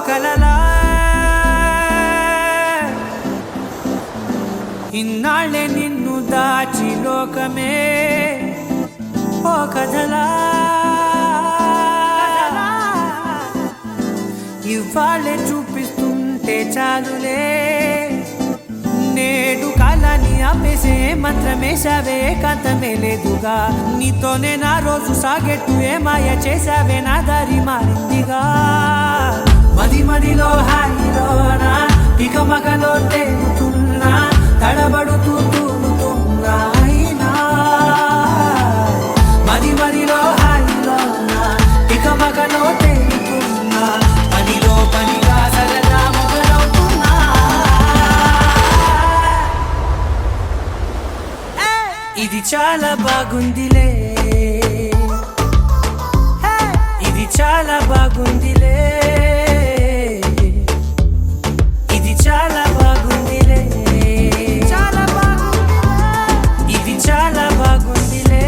కలలా ఇన్నాళ్ళే నిన్ను దాచి లోకమే ఓ కథలా ఇవాళ్ళే చూపిస్తుంటే చాలులే నేడు కాలాన్ని ఆపేసే మంత్రమేశావే కాంతమే లేదుగా నీతోనే నా రోజు సాగెట్టు ఏ మాయ చేశావే నా దారి మారిందిగా మది మదిలో హాయిలోనా ఇక మగలో తేలుతున్నా తడబడుతూ తూలుతున్నా అయినా మది మదిలో హాయిలోనా ఇక మగలో తేలుతున్నా పనిలో పనిగా సరదా మొదలవుతున్నా ఇది చాలా బాగుందిలే ఇది చాలా బాగుందిలే ఇది చాలా బాగుందిలే చాలా బాగుంది ఇది చాలా బాగుందిలే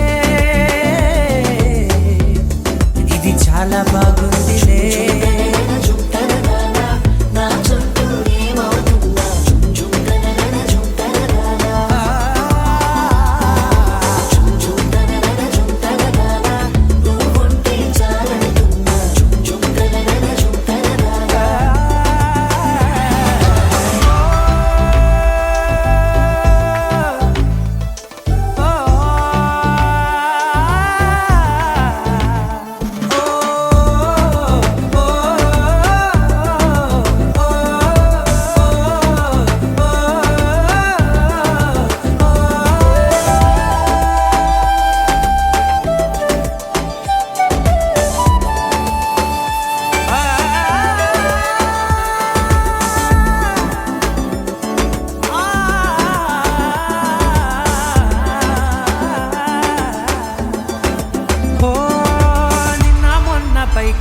ఇది చాలా బాగుందిలే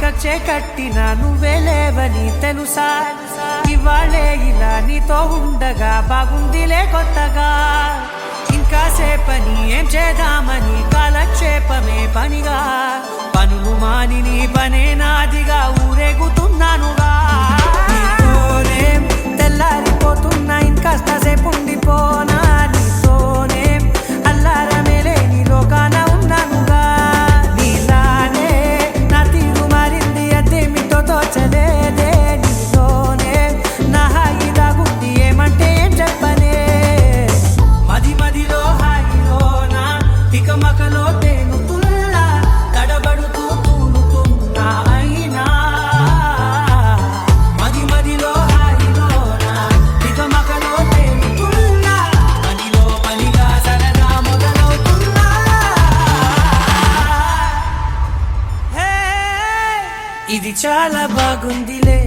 కచ్చే కట్టిన నువ్వే లేవని తెలుసా ఇవాళే ఇలా నీతో ఉండగా బాగుందిలే కొత్తగా ఇంకా సేపని ఏం చేద్దామని కాలక్షేపమే పనిగా పనులు మాని నీ పనే నాదిగా ఊరేగుతున్నానుగా నీతోనే తెల్లారిపోతున్నా ఇంకాస్త సేపు ఉండిపోనా నీతోనే అల్లారమే లేని లోకాన ఉన్నానుగా నీలానే నా తీరు మారింది అదేమిటో తోచలేదే నీతోనే నా హాయి దాగుంది ఏమంటే ఏం చెప్పనే మది మదిలో హాయిలోనా ఇక మకలో తేలుతున్నా తడబడుతూ తూలుతున్నా అయినా మది మదిలో హాయిలోనా ఇక మకలో తేలుతున్నా పనిలో పనిగా సరదా మొదలవుతున్నా ఇది చాలా బాగుందిలే